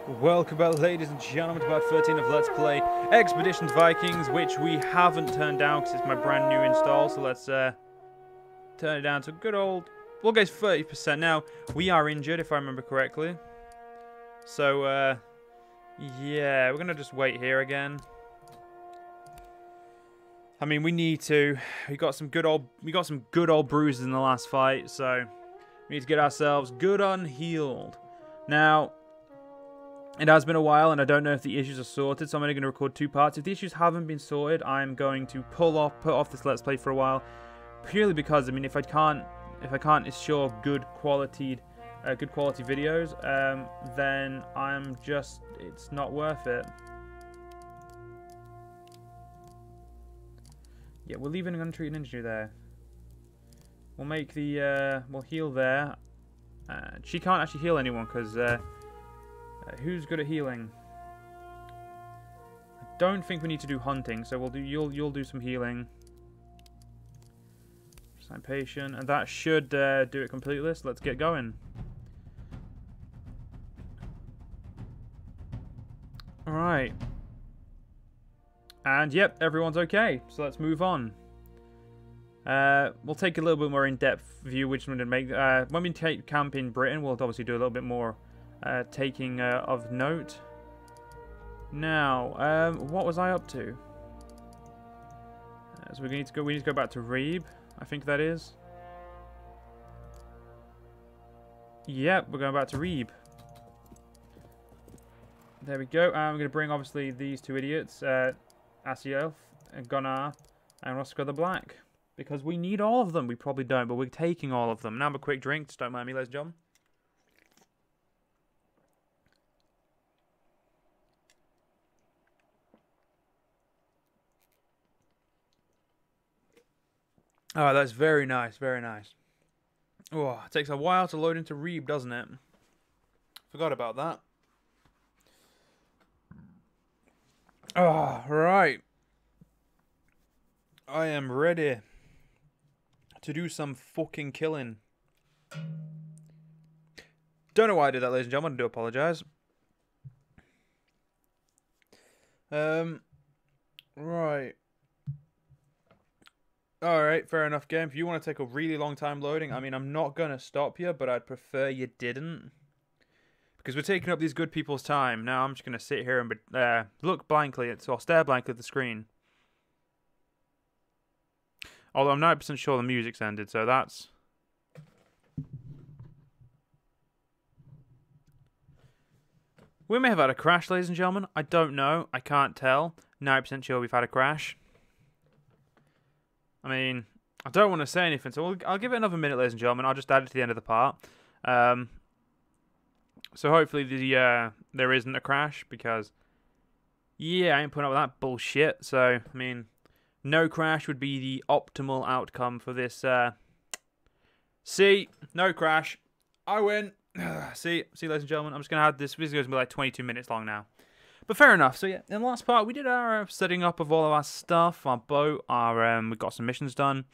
Welcome back, ladies and gentlemen, to part 13 of Let's Play Expeditions Vikings, which we haven't turned down because it's my brand new install. So let's turn it down to good old, we'll go 30%. Now, we are injured, if I remember correctly. So, yeah, we're going to just wait here again. I mean, we need to. We got some good old bruises in the last fight, so we need to get ourselves good unhealed. Now, it has been a while, and I don't know if the issues are sorted, so I'm only going to record two parts. If the issues haven't been sorted, I'm going to put off this Let's Play for a while, purely because, I mean, if I can't ensure good quality videos, then it's not worth it. Yeah, we're leaving an untreated injury there. We'll make the, we'll heal there. She can't actually heal anyone, because, who's good at healing? I don't think we need to do hunting, so we'll do. You'll do some healing. Sign patient, and that should do it completely. So let's get going. All right. And yep, everyone's okay. So let's move on. We'll take a little bit more in-depth view, which we're going to make. When we take camp in Britain, we'll obviously do a little bit more taking of note. Now, what was I up to? So we need to go back to Reeb, I think that is. Yep, we're going back to Reeb. There we go. I'm going to bring obviously these two idiots, Asielf, Gunnar, and Roscoe the Black, because we need all of them. We probably don't, but we're taking all of them. Now, have a quick drink. Just don't mind me, ladies and gentlemen. Oh, that's very nice, very nice. Oh, it takes a while to load into Reeb, doesn't it? Forgot about that. Oh, right. I am ready to do some fucking killing. Don't know why I did that, ladies and gentlemen. I do apologise. Right. Alright, fair enough, game. If you want to take a really long time loading, I mean, I'm not going to stop you, but I'd prefer you didn't. Because we're taking up these good people's time. Now I'm just going to sit here and look blankly, or stare blankly at the screen. Although I'm 90% sure the music's ended, so that's... We may have had a crash, ladies and gentlemen. I don't know. I can't tell. 90% sure we've had a crash. I mean, I don't want to say anything, so I'll give it another minute, ladies and gentlemen. I'll just add it to the end of the part. So hopefully there isn't a crash, because, yeah, I ain't putting up with that bullshit. So, I mean, no crash would be the optimal outcome for this. See, no crash. I win. See, ladies and gentlemen, I'm just going to have this video is going to be like 22 minutes long now. But fair enough. So yeah, in the last part, we did our setting up of all of our stuff, our boat, we got some missions done.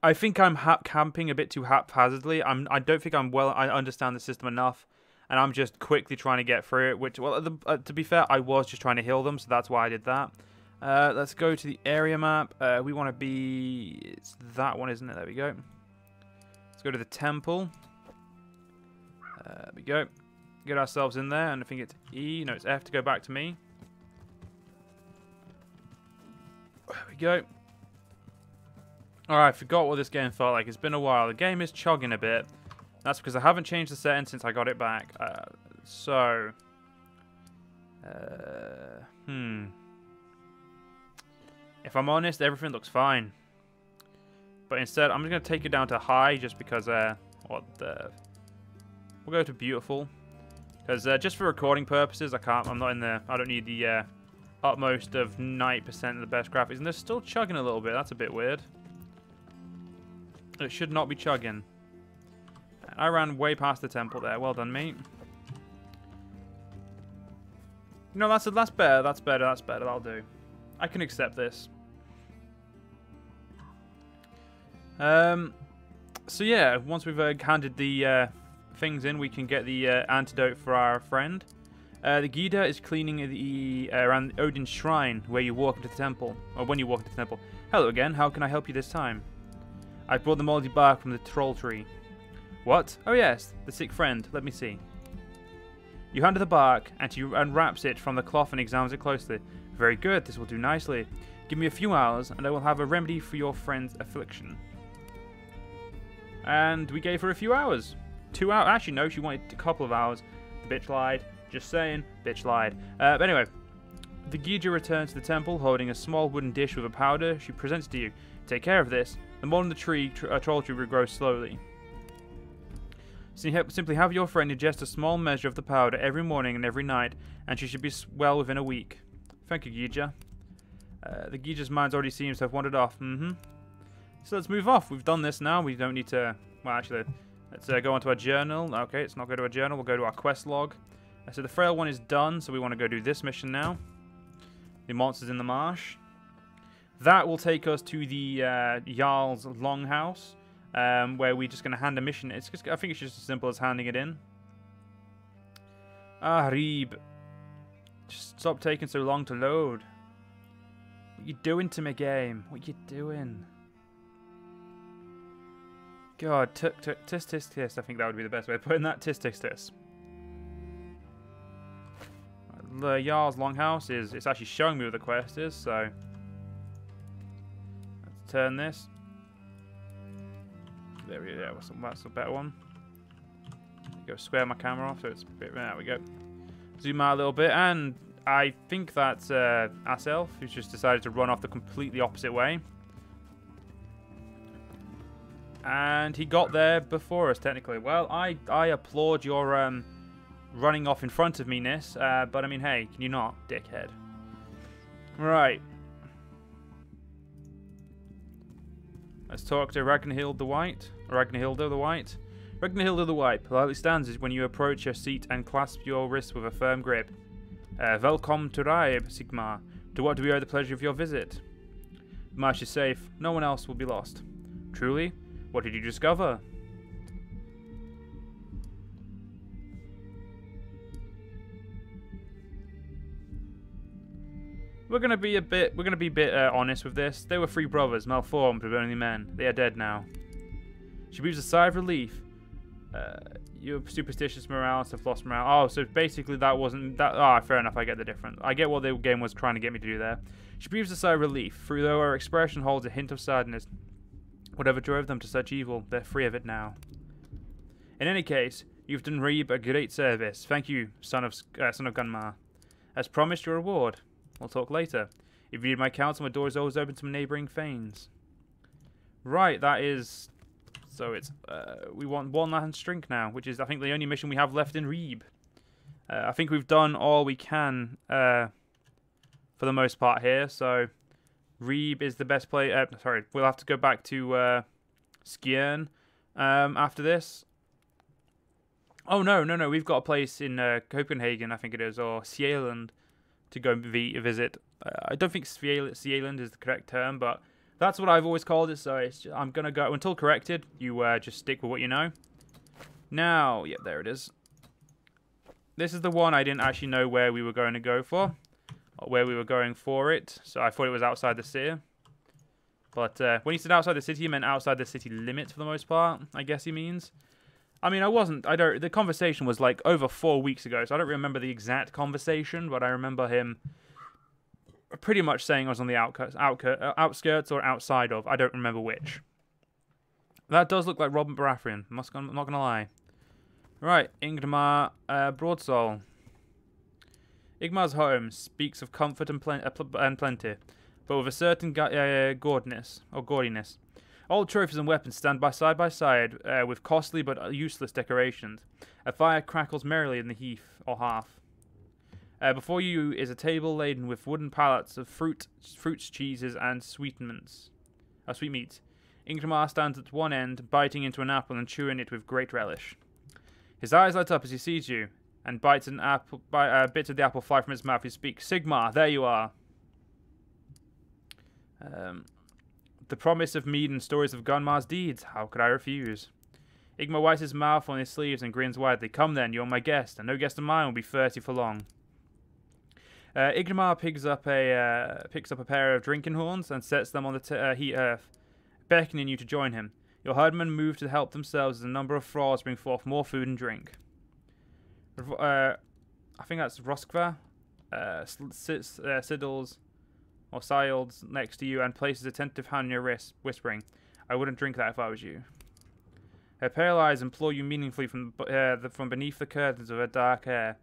I think I'm camping a bit too haphazardly. I don't think I understand the system enough, and I'm just quickly trying to get through it. Which, well, to be fair, I was just trying to heal them, so that's why I did that. Let's go to the area map. We want to be... It's that one, isn't it? There we go. Let's go to the temple. There we go. Get ourselves in there, and I think it's E. No, it's F to go back to me. There we go. Alright, I forgot what this game felt like. It's been a while. The game is chugging a bit. That's because I haven't changed the settings since I got it back. If I'm honest, everything looks fine. But instead, I'm just going to take it down to high just because, we'll go to beautiful. Because just for recording purposes, I don't need the utmost of 90% of the best graphics. And they're still chugging a little bit. That's a bit weird. It should not be chugging. I ran way past the temple there. Well done, mate. No, that's better. That's better. That's better. That'll do. I can accept this. So yeah, once we've handed the things in, we can get the antidote for our friend. The Gita is cleaning the around Odin's shrine where you walk into the temple, or when you walk into the temple. Hello again, how can I help you this time? I brought the moldy bark from the troll tree. What? Oh yes, the sick friend. Let me see. You hand her the bark, and she unwraps it from the cloth and examines it closely. Very good, this will do nicely. Give me a few hours, and I will have a remedy for your friend's affliction. And we gave her a few hours. 2 hours. Actually, no, she wanted a couple of hours. The bitch lied. Just saying, bitch lied. But anyway, the Gija returns to the temple, holding a small wooden dish with a powder. She presents it to you. Take care of this. The more in the tree, troll tree regrows slowly. Simply have your friend ingest a small measure of the powder every morning and every night, and she should be well within a week. Thank you, Gija. The Gija's mind already seems to have wandered off. So let's move off. We've done this now. We don't need to... Well, actually, let's go onto our journal. Okay, let's not go to our journal. We'll go to our quest log. So the frail one is done, so we want to go do this mission now. The monsters in the marsh. That will take us to the Jarl's Longhouse, where we're just going to hand a mission. I think it's just as simple as handing it in. Ah, Reeb. Just stop taking so long to load. What you doing to my game? What you doing? God, tis tis tis. I think that would be the best way of putting that. Tis tis tis. The Jarl's Longhouse is... It's actually showing me what the quest is, so... Let's turn this. There we go. That's a better one. Go square my camera off so it's a bit... There we go. Zoom out a little bit, and I think that's Aself, who's just decided to run off the completely opposite way. And he got there before us, technically. Well, I applaud your running off in front of me, Nis, but I mean, hey, can you not, dickhead? Right. Let's talk to Ragnhild the White. Ragnhilda the White. Ragnhilda the White politely stands when you approach her seat and clasp your wrist with a firm grip. Welcome to Raib, Sigmar. To what do we owe the pleasure of your visit? Marsh is safe. No one else will be lost. Truly? What did you discover? We're gonna be a bit honest with this. They were 3 brothers, malformed but only men. They are dead now. She breathes a sigh of relief. Your superstitious morals have lost morale. Oh, so basically that wasn't that. Ah, fair enough. I get the difference. I get what the game was trying to get me to do there. She breathes a sigh of relief, for though her expression holds a hint of sadness. Whatever drove them to such evil, they're free of it now. In any case, you've done Reeb a great service. Thank you, son of Gunmar. As promised, your reward. We'll talk later. If you read my counsel, my door is always open to neighbouring fanes. Right, that is... So it's... we want one last drink now, which is, I think, the only mission we have left in Reeb. I think we've done all we can for the most part here, so... Reeb is the best place... sorry, we'll have to go back to Skjern after this. Oh, no, we've got a place in Copenhagen, I think it is, or Sjælland, to go visit. I don't think Sjælland is the correct term, but that's what I've always called it, so it's just, I'm going to go... Until corrected, you just stick with what you know. Now, yeah, there it is. This is the one I didn't actually know where we were going to go for. Or where we were going for it, so I thought it was outside the city. But when he said outside the city, he meant outside the city limits for the most part, I guess he means. I mean, the conversation was like over 4 weeks ago, so I don't remember the exact conversation, but I remember him pretty much saying I was on the outskirts or outside of. I don't remember which. That does look like Robin Baratheon, I'm not going to lie. Right, Ingmar Broadsoul. Igmar's home speaks of comfort and plenty, but with a certain gaudiness. Old trophies and weapons stand side by side with costly but useless decorations. A fire crackles merrily in the heath or hearth. Before you is a table laden with wooden pallets of fruits, cheeses, and sweetmeats. Ingmar stands at one end, biting into an apple and chewing it with great relish. His eyes light up as he sees you, and bites an apple. Bits of the apple fly from his mouth. He speaks, "Sigmar, there you are." The promise of mead and stories of Gunmar's deeds. How could I refuse? Igmar wipes his mouth on his sleeves and grins widely. Come then, you're my guest, and no guest of mine will be thirsty for long. Igmar picks up a pair of drinking horns and sets them on the heat earth, beckoning you to join him. Your herdmen move to help themselves as a number of thralls bring forth more food and drink. I think that's Roskva, Siddles, or Siles next to you and places a tentative hand on your wrist, whispering, I wouldn't drink that if I was you. Her pale eyes implore you meaningfully from beneath the curtains of her dark hair.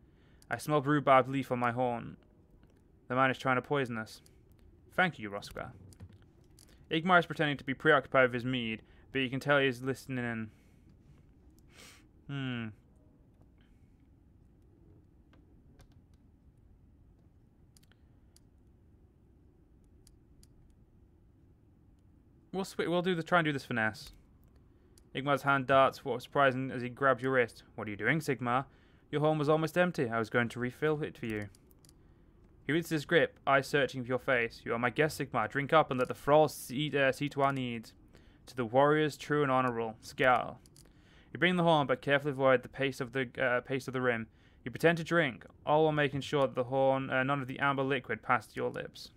I smell rhubarb leaf on my horn. The man is trying to poison us. Thank you, Roskva. Igmar is pretending to be preoccupied with his mead, but you can tell he is listening in. We'll try and do this finesse. Igmar's hand darts, what's surprising as he grabs your wrist. What are you doing, Sigmar? Your horn was almost empty. I was going to refill it for you. He reads his grip, eyes searching for your face. You are my guest, Sigmar. Drink up and let the thralls see to our needs. To the warriors, true and honourable. Scowl. You bring the horn, but carefully avoid the pace of the rim. You pretend to drink, all while making sure that the horn, none of the amber liquid passed your lips.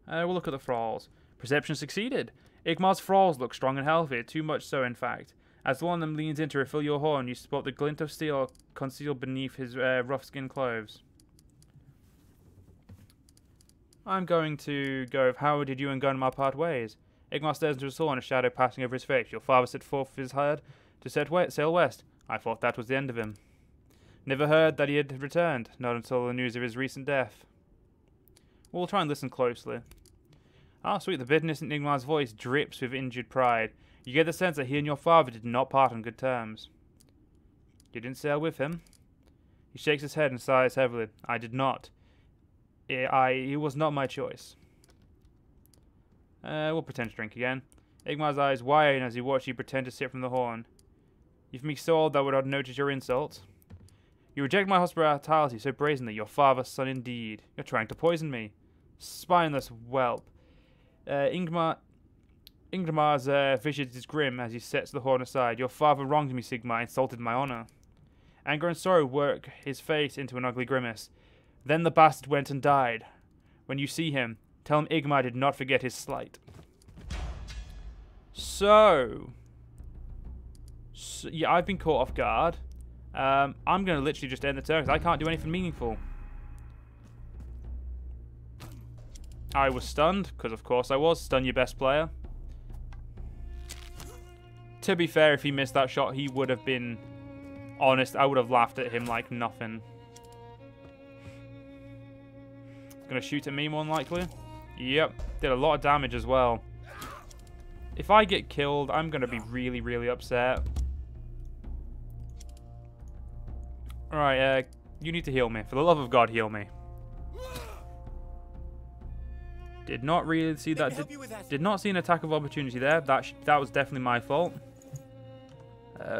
We'll look at the thralls. Perception succeeded. Igmar's thralls look strong and healthy, too much so in fact. As one of them leans in to refill your horn, you spot the glint of steel concealed beneath his rough-skinned clothes. I'm going to go with how did you and Gunmar part ways? Igmar stares into his horn, a shadow passing over his face. Your father set forth his herd to sail west. I thought that was the end of him. Never heard that he had returned, not until the news of his recent death. We'll try and listen closely. Ah, sweet, the bitterness in Igmar's voice drips with injured pride. You get the sense that he and your father did not part on good terms. You didn't sail with him? He shakes his head and sighs heavily. I did not. It was not my choice. We'll pretend to drink again. Igmar's eyes widen as he watches you pretend to sip from the horn. You've me so old that I would not notice your insult. You reject my hospitality so brazenly, your father's son indeed. You're trying to poison me. Spineless whelp. Ingmar's visage is grim as he sets the horn aside. Your father wronged me, Sigmar, insulted my honour. Anger and sorrow work his face into an ugly grimace. Then the bastard went and died. When you see him, tell him Igmar did not forget his slight. So yeah, I've been caught off guard. I'm going to literally just end the turn because I can't do anything meaningful. I was stunned, because of course I was. Stun your best player. To be fair, if he missed that shot, he would have been honest. I would have laughed at him like nothing. Gonna shoot at me more than likely. Yep, did a lot of damage as well. If I get killed, I'm gonna be really, really upset. Alright, you need to heal me. For the love of God, heal me. Did not really see that. Did not see an attack of opportunity there. That was definitely my fault.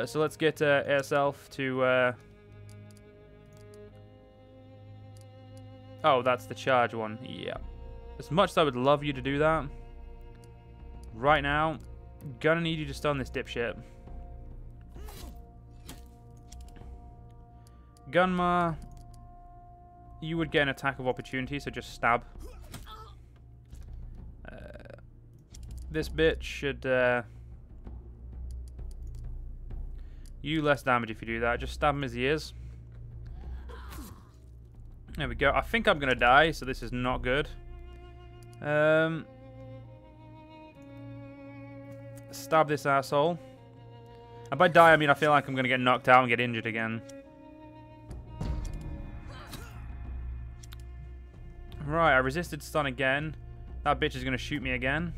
So let's get ourselves to... Oh, that's the charge one. Yeah. As much as I would love you to do that, right now, gonna need you to stun this dipshit. Gunmar, you would get an attack of opportunity, so just stab. This bitch should... you less damage if you do that. Just stab him as he is. There we go. I think I'm going to die, so this is not good. Stab this asshole. And by die, I mean I feel like I'm going to get knocked out and get injured again. Right, I resisted stun again. That bitch is going to shoot me again.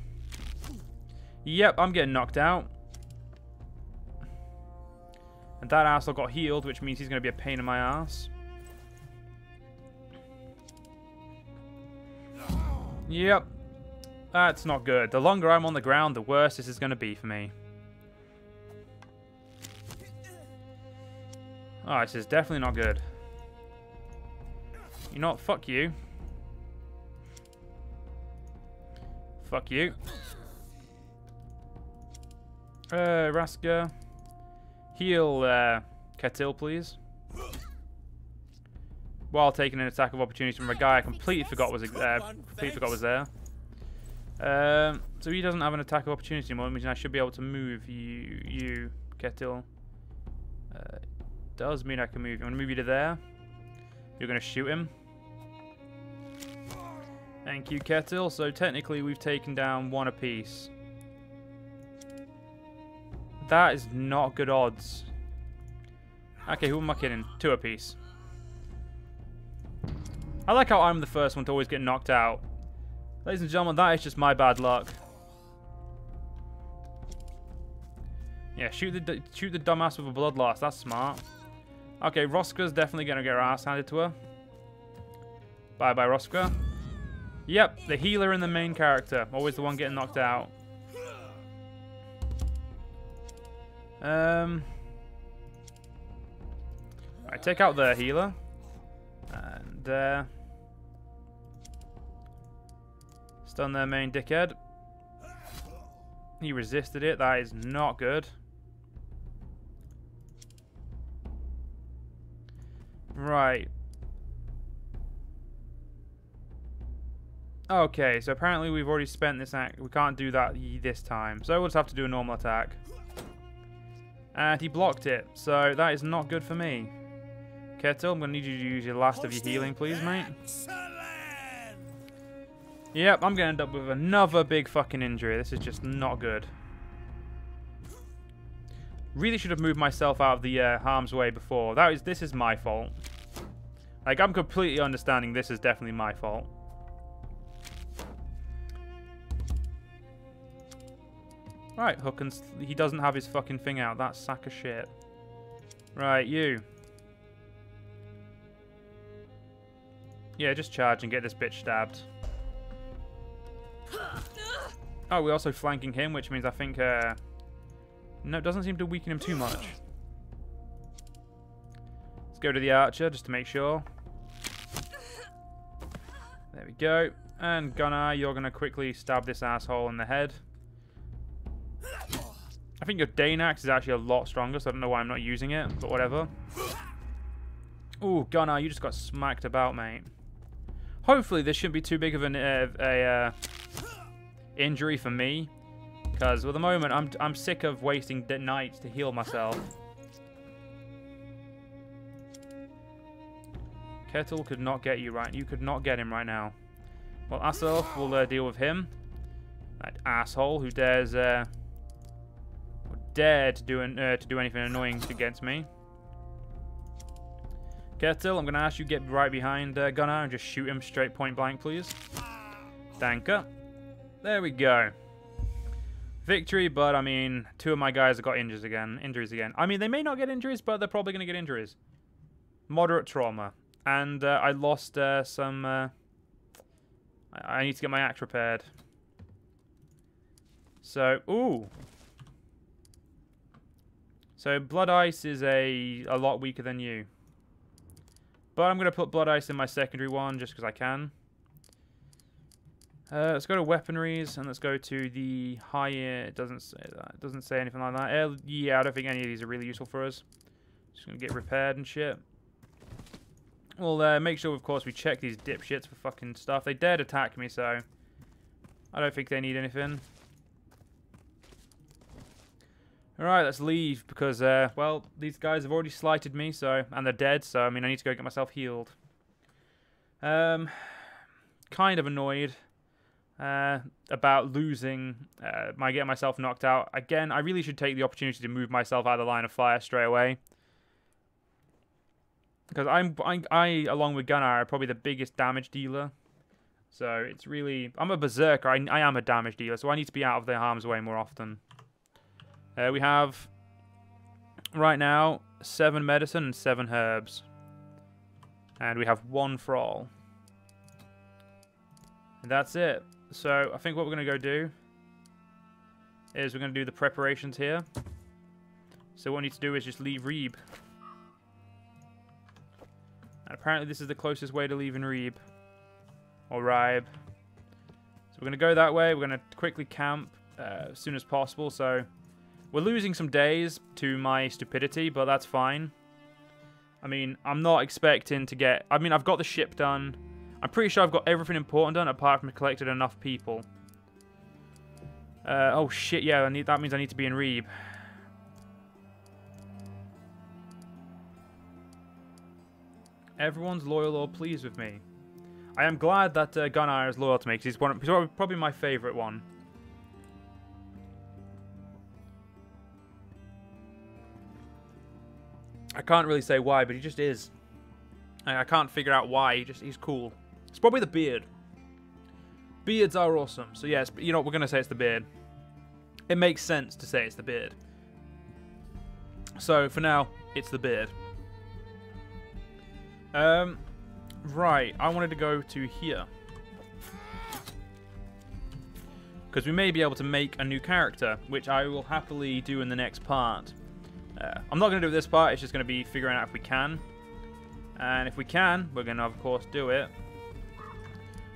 Yep, I'm getting knocked out. And that asshole got healed, which means he's going to be a pain in my ass. Yep. That's not good. The longer I'm on the ground, the worse this is going to be for me. Oh, this is definitely not good. You know what? Fuck you. Fuck you. Raska. Heal Ketil, please. While taking an attack of opportunity from a guy I completely forgot was there. So he doesn't have an attack of opportunity anymore, which means I should be able to move you Ketil. Does mean I can move you. I'm going to move you to there. You're going to shoot him. Thank you, Ketil. So technically we've taken down 1 apiece. That is not good odds. Okay, who am I kidding? 2 apiece. I like how I'm the first one to always get knocked out. Ladies and gentlemen, that is just my bad luck. Yeah, shoot the dumbass with a blood loss. That's smart. Okay, Roska's definitely going to get her ass handed to her. Bye-bye, Roska. Yep, the healer and the main character. Always the one getting knocked out. Alright, take out the healer. And, stun their main dickhead. He resisted it. That is not good. Right. Okay, so apparently we've already spent this act. We can't do that this time. So we'll just have to do a normal attack. And he blocked it. So that is not good for me. Ketil, I'm going to need you to use your last of your healing, please, mate. Yep, I'm going to end up with another big fucking injury. This is just not good. Really should have moved myself out of the harm's way before. This is my fault. Like, I'm completely understanding this is definitely my fault. Right, he doesn't have his fucking thing out. That sack of shit. Right, you. Yeah, just charge and get this bitch stabbed. Oh, we're also flanking him, which means I think... no, it doesn't seem to weaken him too much. Let's go to the archer, just to make sure. There we go. And Gunnar, you're going to quickly stab this asshole in the head. I think your Dane axe is actually a lot stronger, so I don't know why I'm not using it, but whatever. Ooh, Gunnar, you just got smacked about, mate. Hopefully this shouldn't be too big of an injury for me, because at the moment I'm sick of wasting nights to heal myself. Ketil could not get you right. You could not get him right now. Well, Aself will deal with him. That asshole who dares to do anything annoying against me. Ketil, I'm going to ask you to get right behind Gunnar and just shoot him straight point blank, please. Danke. There we go. Victory, but I mean, 2 of my guys have got injuries again. I mean, they may not get injuries, but they're probably going to get injuries. Moderate trauma. And I lost some... I need to get my axe repaired. So, ooh. So, Blood Ice is a lot weaker than you. But I'm going to put Blood Ice in my secondary one just because I can. Let's go to weaponries and let's go to the higher. It doesn't say that. It doesn't say anything like that. Yeah, I don't think any of these are really useful for us. Just going to get repaired and shit. We'll make sure, of course, we check these dipshits for fucking stuff. They dared attack me, so I don't think they need anything. Alright, let's leave because, well, these guys have already slighted me, so, and they're dead, so, I mean, I need to go get myself healed. Kind of annoyed about losing, getting myself knocked out. Again, I really should take the opportunity to move myself out of the line of fire straight away. Because I along with Gunnar, are probably the biggest damage dealer. So, it's really, I'm a berserker, I am a damage dealer, so I need to be out of their harm's way more often. We have, right now, 7 medicine and 7 herbs. And we have 1 for all. And that's it. So, I think what we're going to go do is we're going to do the preparations here. So, what we need to do is just leave Reeb. And apparently this is the closest way to leaving Reeb. Or Ribe. So, we're going to go that way. We're going to quickly camp as soon as possible. So... We're losing some days to my stupidity, but that's fine. I mean, I'm not expecting to get... I mean, I've got the ship done. I'm pretty sure I've got everything important done, apart from collected enough people. Oh shit, yeah, that means I need to be in Reeb. Everyone's loyal or pleased with me. I am glad that Gunnar is loyal to me, because he's probably my favourite one. I can't really say why, but he just is. I can't figure out why. He's cool. It's probably the beard. Beards are awesome. So yes, you know what, we're gonna say it's the beard. It makes sense to say it's the beard. So for now, it's the beard. Right. I wanted to go to here because we may be able to make a new character, which I will happily do in the next part. I'm not going to do this part, it's just going to be figuring out if we can. And if we can, we're going to, of course, do it.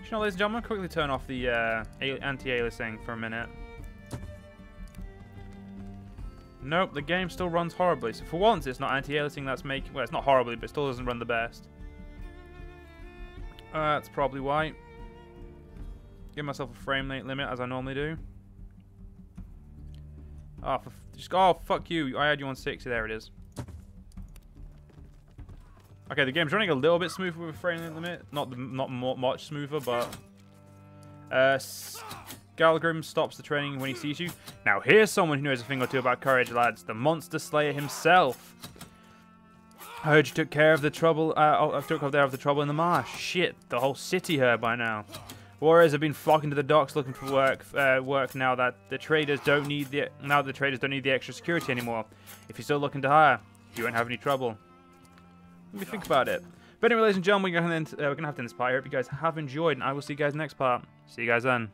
You know, ladies and gentlemen, quickly turn off the anti-aliasing for a minute. Nope, the game still runs horribly. So for once, it's not anti-aliasing that's making... Well, it's not horribly, but it still doesn't run the best. That's probably why. Give myself a frame rate limit, as I normally do. Oh, oh, fuck you. I had you on 60. There it is. Okay, the game's running a little bit smoother with a frame rate limit. Not much smoother, but... Galgrim stops the training when he sees you. Now, here's someone who knows a thing or two about courage, lads. The Monster Slayer himself. I heard you took care of the trouble. Took care of the trouble in the marsh. Shit, the whole city heard by now. Warriors have been flocking to the docks looking for work now that the traders don't need the extra security anymore. If you're still looking to hire, you won't have any trouble. Let me think about it. But anyway, ladies and gentlemen, we're gonna have to end this part. I hope you guys have enjoyed, and I will see you guys next part. See you guys then.